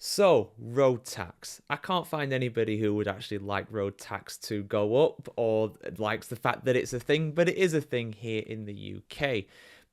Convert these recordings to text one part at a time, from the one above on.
So, road tax. I can't find anybody who would actually like road tax to go up or likes the fact that it's a thing, but it is a thing here in the UK.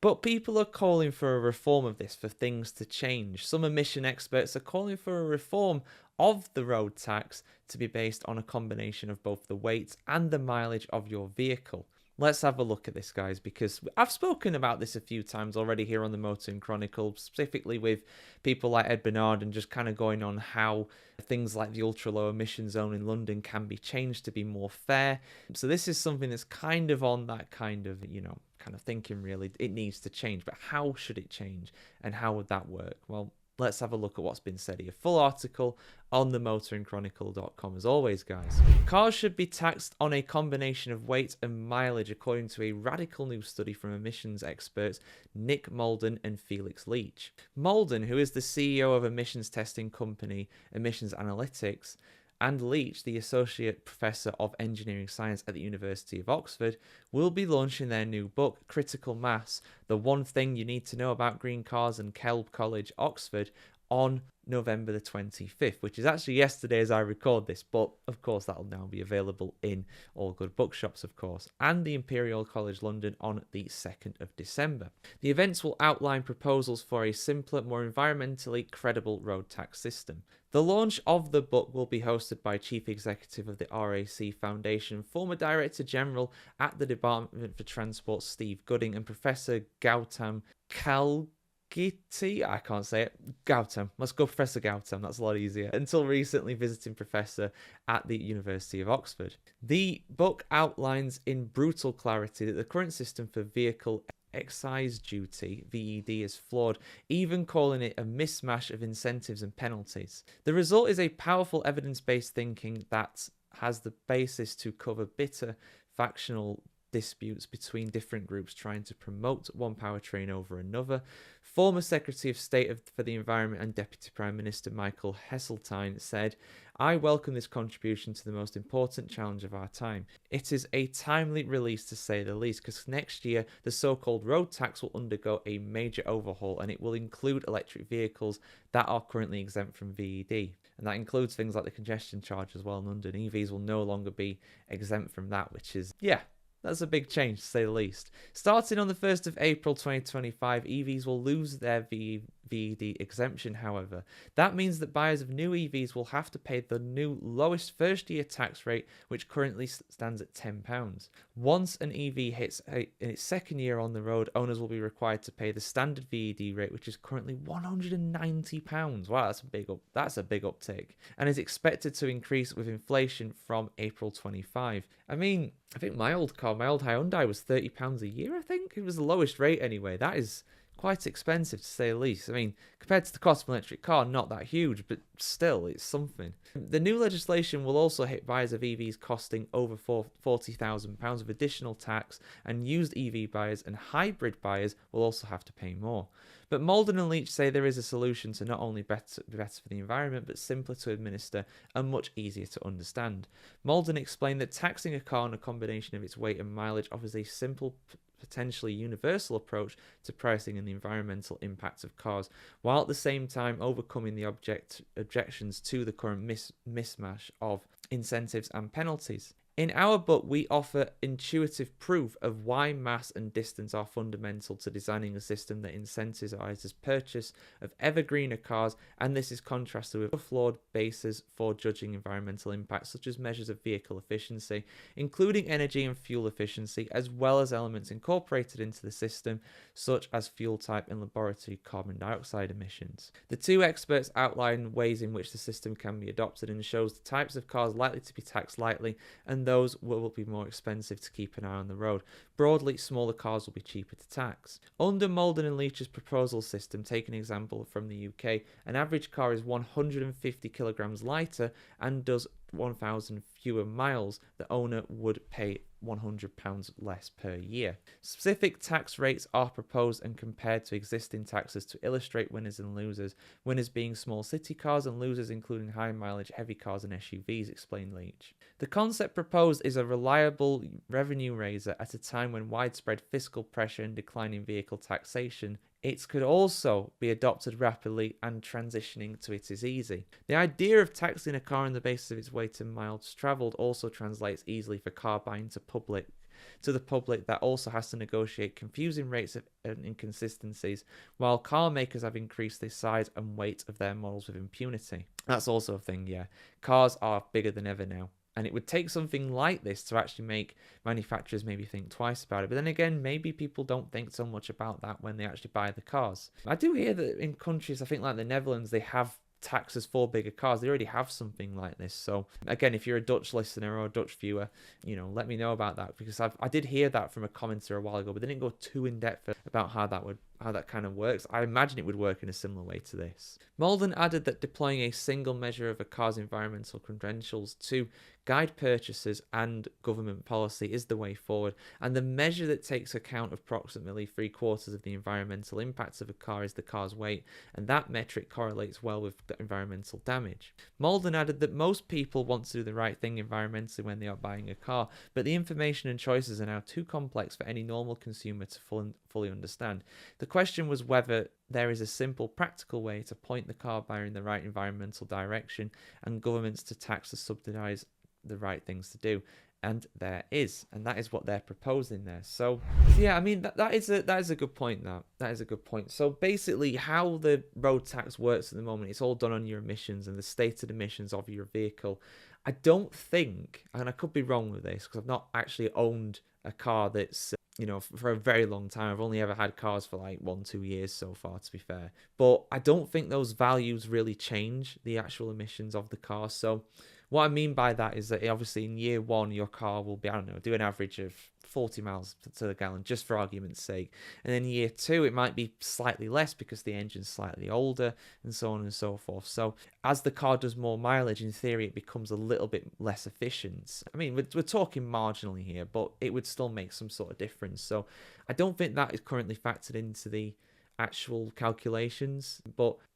But people are calling for a reform of this, for things to change. Some emission experts are calling for a reform of the road tax to be based on a combination of both the weight and the mileage of your vehicle. Let's have a look at this, guys, because I've spoken about this a few times already here on the Motoring Chronicle, specifically with people like Ed Bernard, and just kind of going on how things like the ultra low emission zone in London can be changed to be more fair. So this is something that's kind of on that kind of, kind of thinking really. It needs to change, but how should it change and how would that work? Well, let's have a look at what's been said here. Full article on the motoringchronicle.com as always, guys. Cars should be taxed on a combination of weight and mileage according to a radical new study from emissions experts Nick Malden and Felix Leach. Malden, who is the CEO of emissions testing company Emissions Analytics, and Leach, the Associate Professor of Engineering Science at the University of Oxford, will be launching their new book, Critical Mass, The One Thing You Need to Know About Green Cars and Kelb College, Oxford, on November the 25th, which is actually yesterday as I record this, but of course that'll now be available in all good bookshops, of course, and the Imperial College London on the 2nd of December. The events will outline proposals for a simpler, more environmentally credible road tax system. The launch of the book will be hosted by Chief Executive of the RAC Foundation, former Director General at the Department for Transport Steve Gooding, and Professor Gautam I can't say it. Gautam. Let's go Professor Gautam. That's a lot easier. Until recently visiting professor at the University of Oxford. The book outlines in brutal clarity that the current system for vehicle excise duty, VED, is flawed, even calling it a mismatch of incentives and penalties. The result is a powerful evidence-based thinking that has the basis to cover bitter factional disputes between different groups trying to promote one powertrain over another. Former Secretary of State for the Environment and Deputy Prime Minister Michael Heseltine said, "I welcome this contribution to the most important challenge of our time. It is a timely release to say the least, because next year the so-called road tax will undergo a major overhaul and it will include electric vehicles that are currently exempt from VED. And that includes things like the congestion charge as well in London. EVs will no longer be exempt from that, which is, that's a big change, to say the least. Starting on the 1st of April 2025, EVs will lose their VED exemption, however. That means that buyers of new EVs will have to pay the new lowest first-year tax rate, which currently stands at £10. Once an EV hits in its second year on the road, owners will be required to pay the standard VED rate, which is currently £190. Wow, that's a big uptick, and is expected to increase with inflation from April 25. I think my old Hyundai was £30 a year, I think. It was the lowest rate anyway. That is quite expensive, to say the least. Compared to the cost of an electric car, not that huge, but still, it's something. The new legislation will also hit buyers of EVs costing over £40,000 of additional tax, and used EV buyers and hybrid buyers will also have to pay more. But Malden and Leach say there is a solution to not only better for the environment, but simpler to administer and much easier to understand. Malden explained that taxing a car on a combination of its weight and mileage offers a simple, potentially universal approach to pricing and the environmental impact of cars, while at the same time overcoming the objections to the current mismatch of incentives and penalties. In our book, we offer intuitive proof of why mass and distance are fundamental to designing a system that incentivizes purchase of ever greener cars, and this is contrasted with a flawed basis for judging environmental impacts, such as measures of vehicle efficiency, including energy and fuel efficiency, as well as elements incorporated into the system, such as fuel type and laboratory carbon dioxide emissions. The two experts outline ways in which the system can be adopted and shows the types of cars likely to be taxed lightly and those will be more expensive to keep an eye on the road. Broadly, smaller cars will be cheaper to tax. Under Malden and Leach's proposal system, take an example from the UK, an average car is 150 kilograms lighter and does 1,000 fewer miles. The owner would pay £100 less per year. Specific tax rates are proposed and compared to existing taxes to illustrate winners and losers, winners being small city cars and losers including high mileage heavy cars and SUVs, explained Leach. The concept proposed is a reliable revenue raiser at a time when widespread fiscal pressure and declining vehicle taxation it could also be adopted rapidly and transitioning to it is easy. The idea of taxing a car on the basis of its weight and miles travelled also translates easily for car buying to the public that also has to negotiate confusing rates of inconsistencies, while car makers have increased the size and weight of their models with impunity. That's also a thing, yeah. Cars are bigger than ever now. And it would take something like this to actually make manufacturers maybe think twice about it. But then again, maybe people don't think so much about that when they actually buy the cars. I do hear that in countries, I think like the Netherlands, they have taxes for bigger cars. They already have something like this. So again, if you're a Dutch listener or a Dutch viewer, let me know about that, because I did hear that from a commenter a while ago, but they didn't go too in depth about how that kind of works. I imagine it would work in a similar way to this. Malden added that deploying a single measure of a car's environmental credentials to guide purchases and government policy is the way forward, and the measure that takes account of approximately 3/4 of the environmental impacts of a car is the car's weight, and that metric correlates well with the environmental damage. Malden added that most people want to do the right thing environmentally when they are buying a car, but the information and choices are now too complex for any normal consumer to fully understand. The question was whether there is a simple, practical way to point the car buyer in the right environmental direction and governments to tax or subsidise the right things to do. And there is, and that is what they're proposing there. So yeah, I mean that is a good point. That is a good point. So basically, how the road tax works at the moment, it's all done on your emissions and the stated emissions of your vehicle. I don't think, and I could be wrong with this because I've not actually owned a car that's for a very long time. I've only ever had cars for like 1-2 years so far, to be fair. But I don't think those values really change the actual emissions of the car. So what I mean by that is that obviously in year one, your car will be, do an average of 40 miles to the gallon, just for argument's sake. And then year two, it might be slightly less because the engine's slightly older and so on and so forth. So as the car does more mileage, in theory, it becomes a little bit less efficient. I mean, we're talking marginally here, but it would still make some sort of difference. So I don't think that is currently factored into the actual calculations,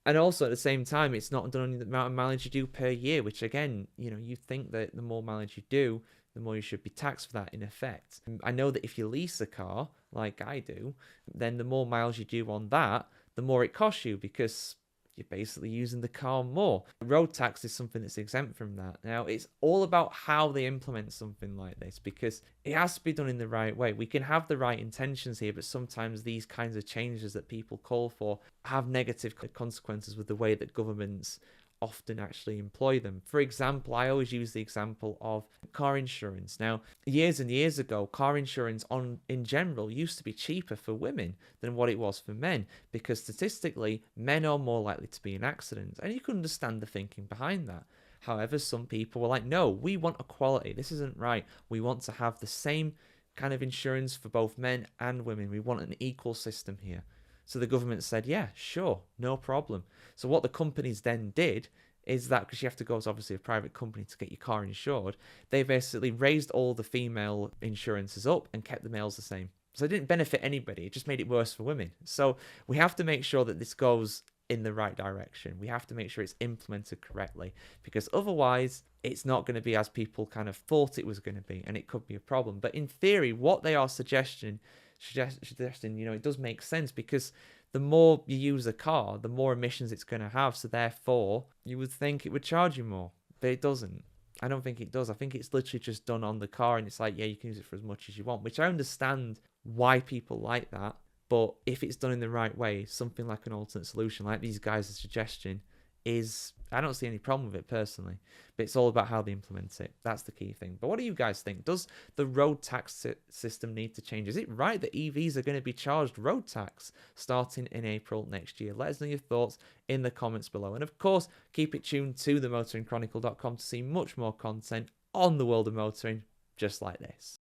and also at the same time, it's not done on the amount of mileage you do per year, which again, you think that the more mileage you do, the more you should be taxed for that in effect. I know that if you lease a car like I do, then the more miles you do on that, the more it costs you, because you're basically using the car more. Road tax is something that's exempt from that. Now, it's all about how they implement something like this, because it has to be done in the right way. We can have the right intentions here, but sometimes these kinds of changes that people call for have negative consequences with the way that governments often actually employ them. For example, I always use the example of car insurance. Now, years and years ago, car insurance in general used to be cheaper for women than what it was for men, because statistically, men are more likely to be in accidents, and you can understand the thinking behind that. However, some people were like, no, we want equality. This isn't right. We want to have the same kind of insurance for both men and women. We want an equal system here. So the government said, yeah, sure, no problem. So what the companies then did is that, because you have to go as obviously a private company to get your car insured, they basically raised all the female insurances up and kept the males the same. So it didn't benefit anybody. It just made it worse for women. So we have to make sure that this goes in the right direction. We have to make sure it's implemented correctly, because otherwise it's not going to be as people kind of thought it was going to be, and it could be a problem. But in theory, what they are suggesting, it does make sense, because the more you use a car, the more emissions it's going to have. So therefore, you would think it would charge you more, but it doesn't. I don't think it does. I think it's literally just done on the car, and it's like, yeah, you can use it for as much as you want, which I understand why people like that. But if it's done in the right way, something like an alternate solution, like these guys' suggestion, I don't see any problem with it personally, but it's all about how they implement it. That's the key thing. But what do you guys think? Does the road tax system need to change? Is it right that EVs are going to be charged road tax starting in April next year? Let us know your thoughts in the comments below. And of course, keep it tuned to themotoringchronicle.com to see much more content on the world of motoring just like this.